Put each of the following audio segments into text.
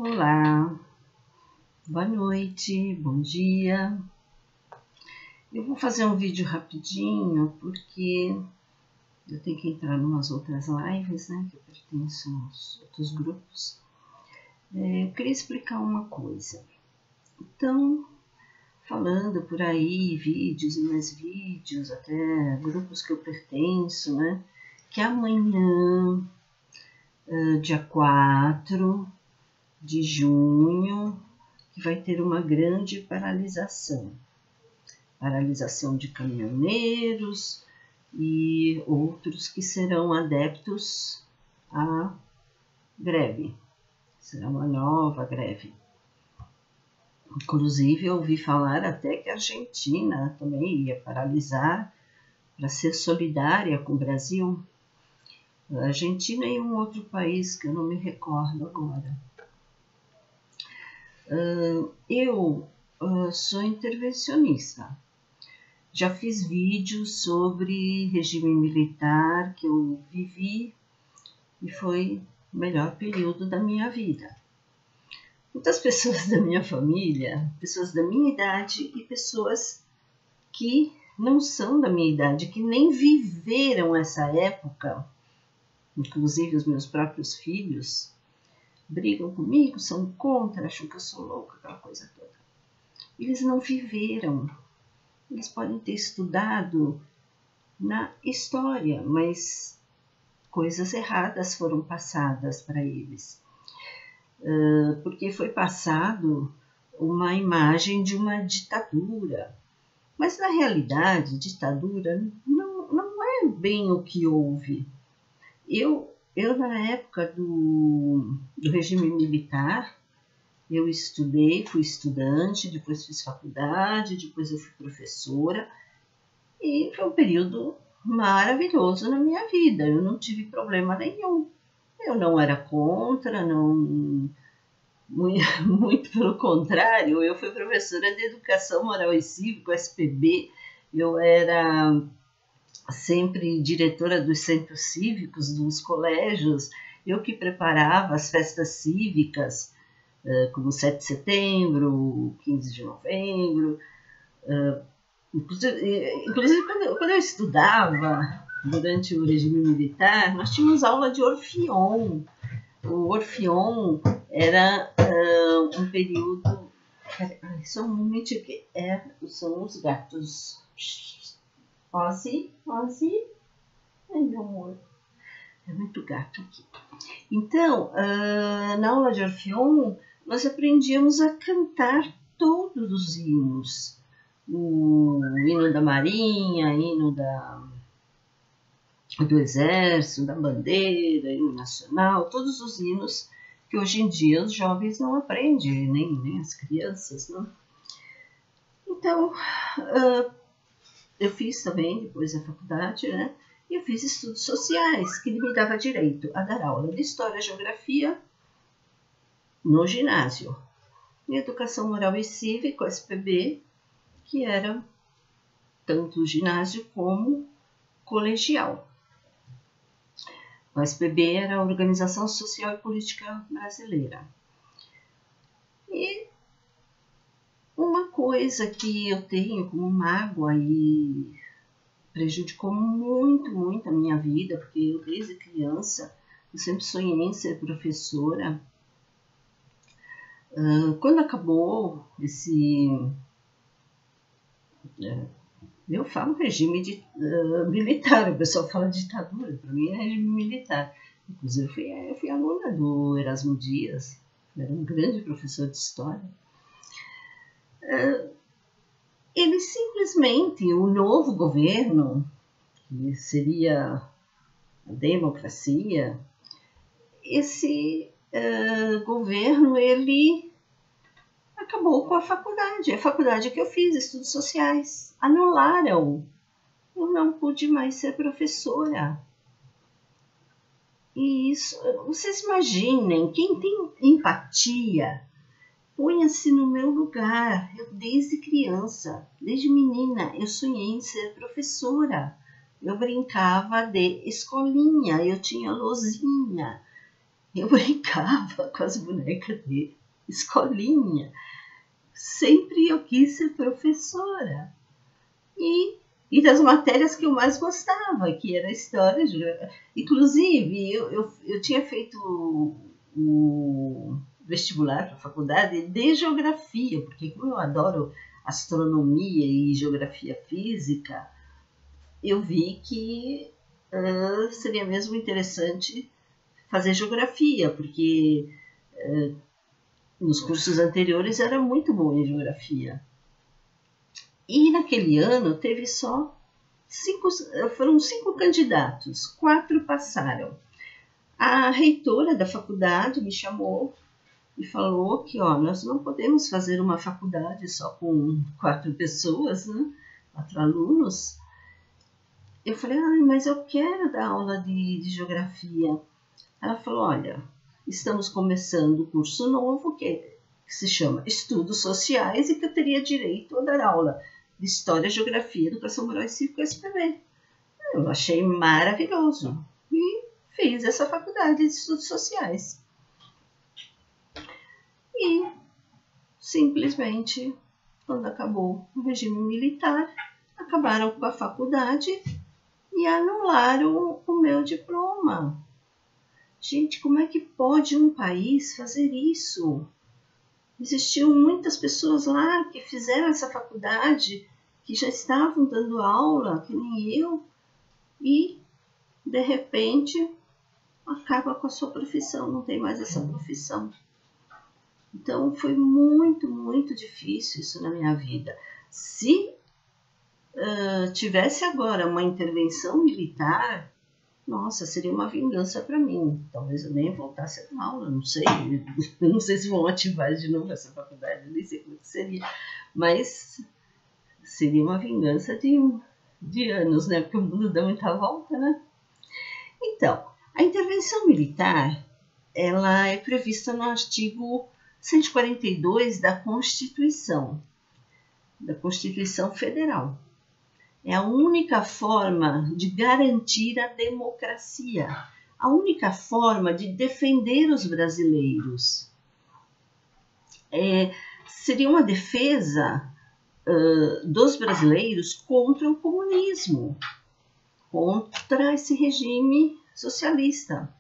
Olá, boa noite, bom dia. Eu vou fazer um vídeo rapidinho porque eu tenho que entrar em umas outras lives, né? Que eu pertenço aos outros grupos. Eu queria explicar uma coisa. Então, falando por aí, vídeos e mais vídeos, até grupos que eu pertenço, né? Que amanhã, dia 4 de junho, que vai ter uma grande paralisação de caminhoneiros e outros que serão adeptos à greve. Será uma nova greve. Inclusive, eu ouvi falar até que a Argentina também ia paralisar para ser solidária com o Brasil. A Argentina e um outro país que eu não me recordo agora. Eu sou intervencionista. Já fiz vídeos sobre regime militar que eu vivi e foi o melhor período da minha vida. Muitas pessoas da minha família, pessoas da minha idade e pessoas que não são da minha idade, que nem viveram essa época, inclusive os meus próprios filhos, brigam comigo, são contra, acham que eu sou louca, aquela coisa toda. Eles não viveram. Eles podem ter estudado na história, mas coisas erradas foram passadas para eles. Porque foi passado uma imagem de uma ditadura. Mas, na realidade, ditadura não é bem o que houve. Eu na época do regime militar, eu estudei, fui estudante, depois fiz faculdade, depois eu fui professora. E foi um período maravilhoso na minha vida. Eu não tive problema nenhum. Eu não era contra, não, muito pelo contrário. Eu fui professora de Educação Moral e Cívica, SPB. Eu era sempre diretora dos centros cívicos, dos colégios. Eu que preparava as festas cívicas, como 7 de setembro, 15 de novembro. Inclusive quando eu estudava durante o regime militar, nós tínhamos aula de Orfeon. O Orfeon era um período... Só um momento que são os gatos. Ozzy. Ai, meu amor. É muito gato aqui. Então, na aula de Orfeon, nós aprendíamos a cantar todos os hinos. O hino da Marinha, hino do Exército, da bandeira, hino nacional, todos os hinos que hoje em dia os jovens não aprendem, nem as crianças, não? Então, eu fiz também, depois da faculdade, né? Eu fiz estudos sociais, que me dava direito a dar aula de História e Geografia no ginásio. E Educação Moral e Cívica, SPB, que era tanto ginásio como colegial. O SPB era a Organização Social e Política Brasileira. E uma coisa que eu tenho como mágoa e prejudicou muito a minha vida, porque eu desde criança eu sempre sonhei em ser professora. Quando acabou esse... eu falo regime militar, o pessoal fala ditadura, para mim é regime militar. Inclusive, eu fui aluna do Erasmo Dias, era um grande professor de história. Ele simplesmente, o novo governo, que seria a democracia, esse governo, ele acabou com a faculdade que eu fiz, estudos sociais, anularam. Eu não pude mais ser professora. E isso, vocês imaginem, quem tem empatia, ponha-se no meu lugar. Eu desde criança, desde menina, eu sonhei em ser professora. Eu brincava de escolinha, eu tinha lousinha. Eu brincava com as bonecas dele, escolinha. Sempre eu quis ser professora. E das matérias que eu mais gostava, que era história, inclusive eu tinha feito o vestibular para a faculdade de geografia, porque como eu adoro astronomia e geografia física, eu vi que seria mesmo interessante fazer geografia, porque nos cursos anteriores era muito bom em geografia. E naquele ano teve só foram 5 candidatos, 4 passaram. A reitora da faculdade me chamou e falou que nós não podemos fazer uma faculdade só com 4 pessoas, né? 4 alunos. Eu falei, mas eu quero dar aula de geografia. Ela falou, olha, estamos começando um curso novo que se chama Estudos Sociais e que eu teria direito a dar aula de História, Geografia, Educação Moral e Cívica SPV. Eu achei maravilhoso e fiz essa faculdade de Estudos Sociais. E simplesmente, quando acabou o regime militar, acabaram com a faculdade e anularam o meu diploma. Gente, como é que pode um país fazer isso? Existiam muitas pessoas lá que fizeram essa faculdade, que já estavam dando aula, que nem eu, e, de repente, acaba com a sua profissão, não tem mais essa profissão. Então, foi muito, muito difícil isso na minha vida. Se tivesse agora uma intervenção militar, nossa, seria uma vingança para mim. Talvez eu nem voltasse a dar aula, não sei. Eu não sei se vão ativar de novo essa faculdade, nem sei como que seria. Mas seria uma vingança de anos, né? Porque o mundo dá muita volta, né? Então, a intervenção militar, ela é prevista no artigo 142 da Constituição Federal. É a única forma de garantir a democracia, a única forma de defender os brasileiros. Seria uma defesa dos brasileiros contra o comunismo, contra esse regime socialista.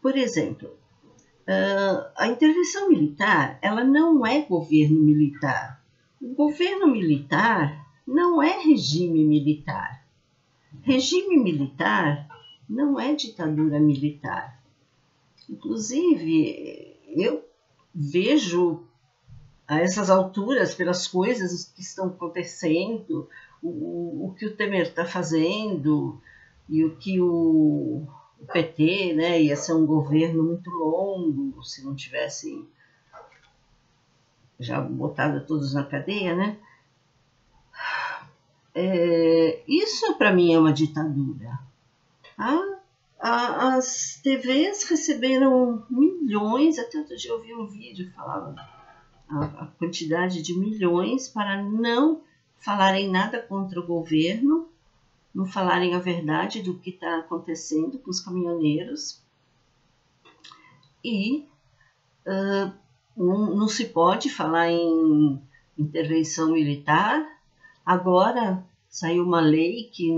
Por exemplo, a intervenção militar, ela não é governo militar. O governo militar não é regime militar. Regime militar não é ditadura militar. Inclusive, eu vejo a essas alturas, pelas coisas que estão acontecendo, o que o Temer está fazendo e o que o PT, né, ia ser um governo muito longo se não tivessem já botado todos na cadeia, né? Isso para mim é uma ditadura. As TVs receberam milhões, até outro dia eu vi um vídeo falando a quantidade de milhões para não falarem nada contra o governo, não falarem a verdade do que está acontecendo com os caminhoneiros. E não se pode falar em intervenção militar. Agora saiu uma lei que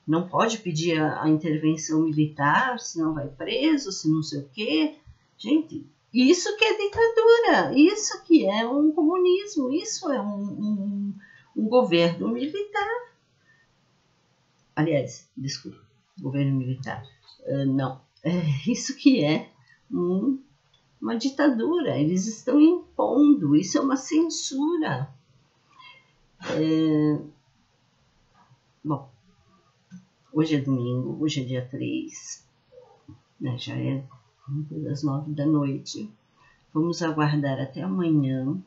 não pode pedir a intervenção militar, senão vai preso, se não sei o quê. Gente, isso que é ditadura, isso que é um comunismo, isso é um governo militar. Aliás, desculpa, governo militar. Não, isso que é uma ditadura, eles estão impondo, isso é uma censura. Bom, hoje é domingo, hoje é dia 3, né, já é das 9 da noite. Vamos aguardar até amanhã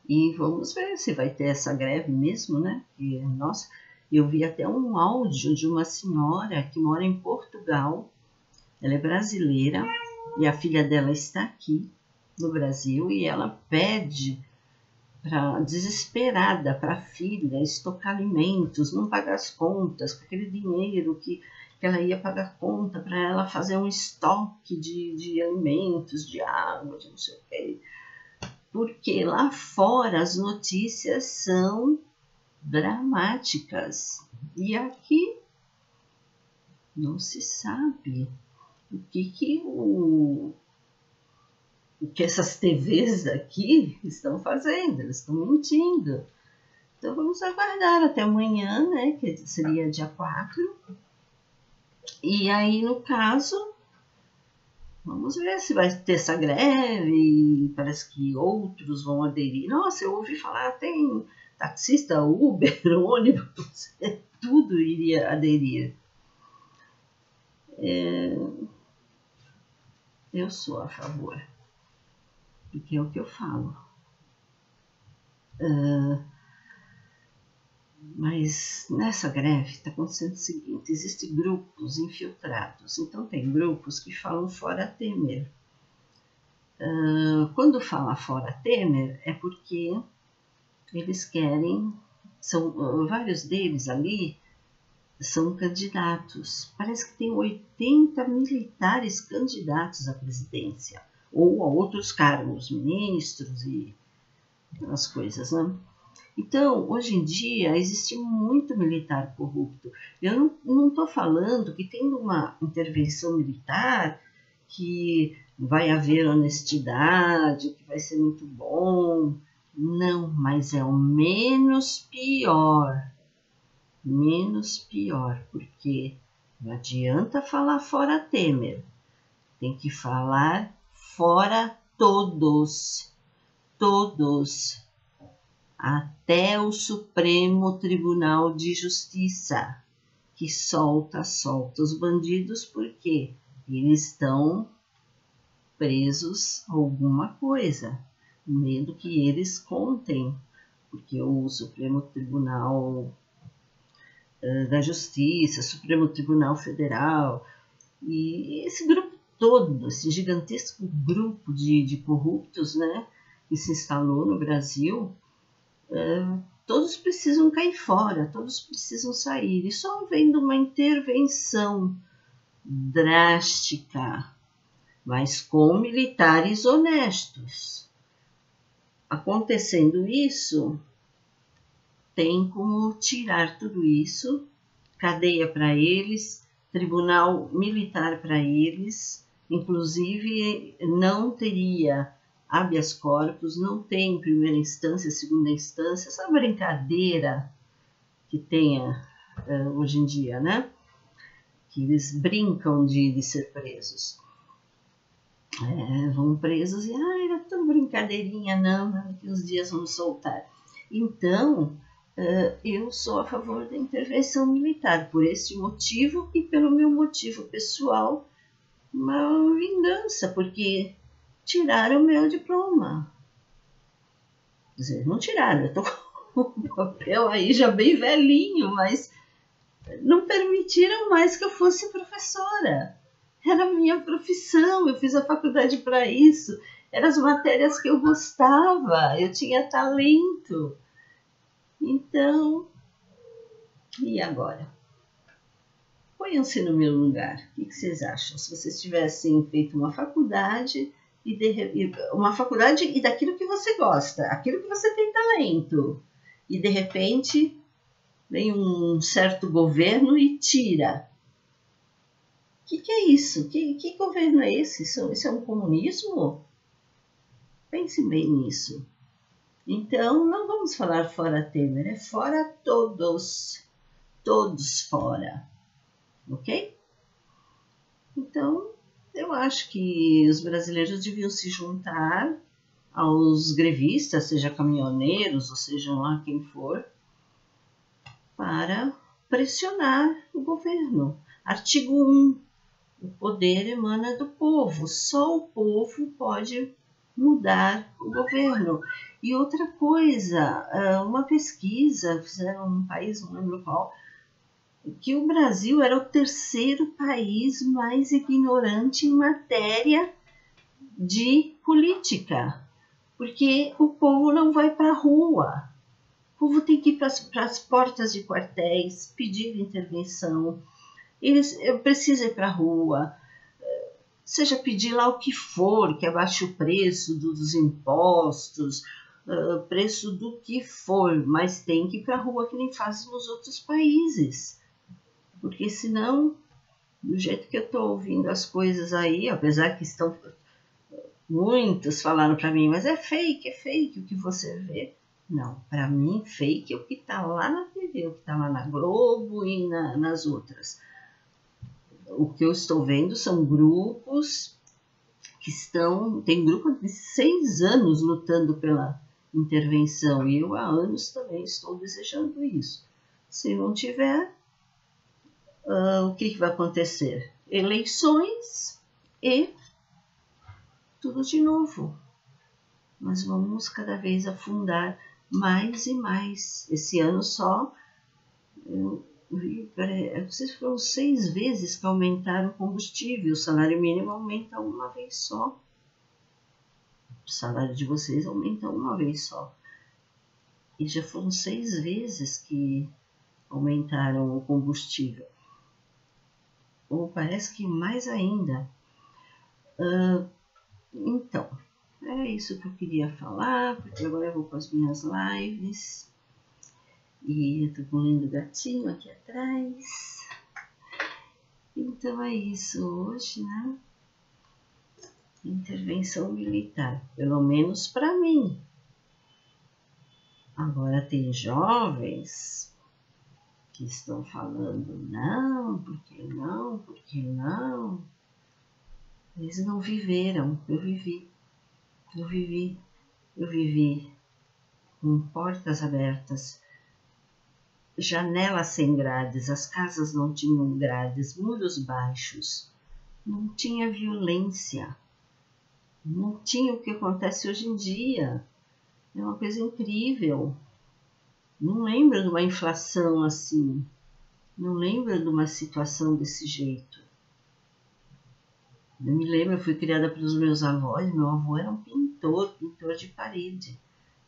e vamos ver se vai ter essa greve mesmo, né? E, nossa, eu vi até um áudio de uma senhora que mora em Portugal, ela é brasileira e a filha dela está aqui no Brasil e ela pede desesperada para a filha estocar alimentos, não pagar as contas, com aquele dinheiro que ela ia pagar conta para ela fazer um estoque de alimentos, de água, de não sei o quê. Porque lá fora as notícias são dramáticas. E aqui não se sabe o que essas TVs aqui estão fazendo, eles estão mentindo. Então vamos aguardar até amanhã, né, que seria dia 4. E aí, no caso, vamos ver se vai ter essa greve, parece que outros vão aderir. Nossa, eu ouvi falar, tem taxista, Uber, ônibus, tudo iria aderir. Eu sou a favor, porque é o que eu falo. Mas nessa greve está acontecendo o seguinte, existem grupos infiltrados. Então tem grupos que falam fora Temer. Quando fala fora Temer é porque eles querem, vários deles ali são candidatos. Parece que tem 80 militares candidatos à presidência ou a outros cargos, ministros e aquelas coisas, né? Então, hoje em dia, existe muito militar corrupto. Eu não estou falando que tendo uma intervenção militar que vai haver honestidade, que vai ser muito bom. Não, mas é o menos pior. Menos pior, porque não adianta falar fora Temer. Tem que falar fora todos. Todos. Até o Supremo Tribunal de Justiça, que solta os bandidos porque eles estão presos a alguma coisa, medo que eles contem, porque o Supremo Tribunal da Justiça, Supremo Tribunal Federal, e esse grupo todo, esse gigantesco grupo de corruptos, né, que se instalou no Brasil, todos precisam cair fora, todos precisam sair. E só havendo uma intervenção drástica, mas com militares honestos. Acontecendo isso, tem como tirar tudo isso, cadeia para eles, tribunal militar para eles, inclusive não teria habeas corpus, não tem primeira instância, segunda instância, essa brincadeira que tem hoje em dia, né? Que eles brincam de ser presos. Vão presos e, era tudo brincadeirinha, não, daqui uns dias vamos soltar. Então, eu sou a favor da intervenção militar, por esse motivo e pelo meu motivo pessoal, uma vingança, porque tiraram o meu diploma. Quer dizer, não tiraram, eu tô com o papel aí já bem velhinho, mas não permitiram mais que eu fosse professora. Era a minha profissão, eu fiz a faculdade para isso, eram as matérias que eu gostava, eu tinha talento. Então, e agora? Ponham-se no meu lugar. O que vocês acham? Se vocês tivessem feito uma faculdade e daquilo que você gosta, aquilo que você tem talento, e de repente vem um certo governo e tira. O que é isso? Que governo é esse? Isso é um comunismo? Pense bem nisso. Então, não vamos falar fora Temer, é fora todos. Todos fora. Ok? Então, eu acho que os brasileiros deviam se juntar aos grevistas, seja caminhoneiros ou seja lá quem for, para pressionar o governo. Artigo 1. O poder emana do povo. Só o povo pode mudar o governo. E outra coisa, uma pesquisa fizeram num país, não lembro qual, que o Brasil era o terceiro país mais ignorante em matéria de política. porque o povo não vai para a rua. O povo tem que ir para as portas de quartéis, pedir intervenção. Precisa ir para a rua, seja pedir lá o que for, que abaixe o preço dos impostos, preço do que for, mas tem que ir para a rua que nem fazem nos outros países. Porque senão, do jeito que eu estou ouvindo as coisas aí, apesar que muitos falaram para mim, mas é fake o que você vê. Não, para mim fake é o que está lá na TV, o que está lá na Globo e nas outras. O que eu estou vendo são grupos que tem grupo de 6 anos lutando pela intervenção, e eu há anos também estou desejando isso. Se não tiver, o que vai acontecer? Eleições e tudo de novo. Nós vamos cada vez afundar mais e mais. Esse ano só, não sei se foram 6 vezes que aumentaram o combustível. O salário mínimo aumenta uma vez só. O salário de vocês aumenta uma vez só. E já foram 6 vezes que aumentaram o combustível. Ou parece que mais ainda. Então, é isso que eu queria falar, porque agora eu vou para as minhas lives. E eu tô com um lindo gatinho aqui atrás. Então é isso hoje, né? Intervenção militar, pelo menos para mim. Agora tem jovens que estão falando não, porque não, porque não. Eles não viveram, eu vivi com portas abertas, janelas sem grades, as casas não tinham grades, muros baixos, não tinha violência, não tinha o que acontece hoje em dia. É uma coisa incrível. Não lembro de uma inflação assim, não lembro de uma situação desse jeito. Eu me lembro, eu fui criada pelos meus avós, meu avô era um pintor de parede.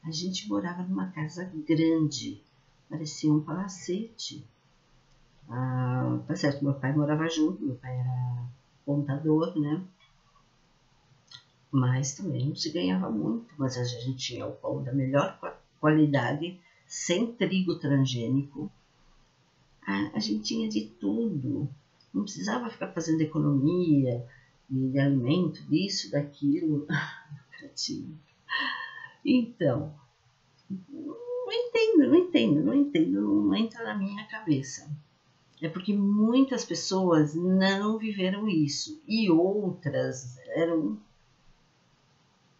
A gente morava numa casa grande, parecia um palacete. Tá certo, meu pai morava junto, meu pai era contador, né? Mas também não se ganhava muito, mas a gente tinha o pão da melhor qualidade, sem trigo transgênico. A gente tinha de tudo, não precisava ficar fazendo economia de alimento, disso, daquilo. Então, não entendo, não entra na minha cabeça. É porque muitas pessoas não viveram isso e outras eram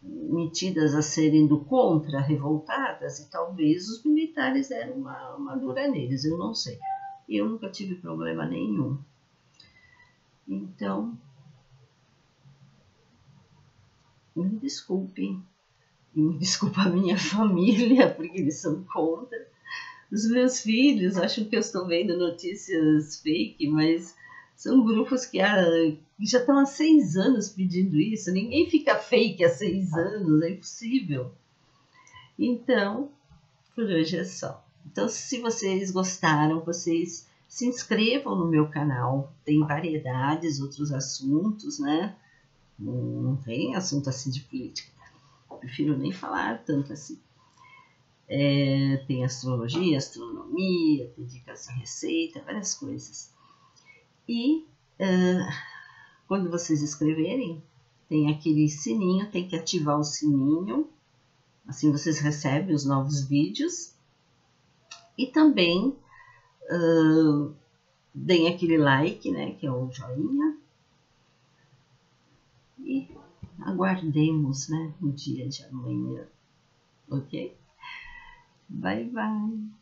metidas a serem do contra, revoltadas, e talvez os militares deram uma dura neles, eu não sei. Eu nunca tive problema nenhum. Então, me desculpem, e me desculpa a minha família, porque eles são contra. Os meus filhos acham que eu estou vendo notícias fake, mas são grupos que já estão há 6 anos pedindo isso. Ninguém fica fake há 6 anos, é impossível. Então, por hoje é só. Então, se vocês gostaram, vocês se inscrevam no meu canal. Tem variedades, outros assuntos, né? Não tem assunto assim de política. Eu prefiro nem falar tanto assim. Tem astrologia, astronomia, tem dicas de receita, várias coisas. E quando vocês escreverem, tem aquele sininho, tem que ativar o sininho, assim vocês recebem os novos vídeos. E também deem aquele like, né, que é o joinha. E aguardemos, né, o dia de amanhã, ok? Bye, bye!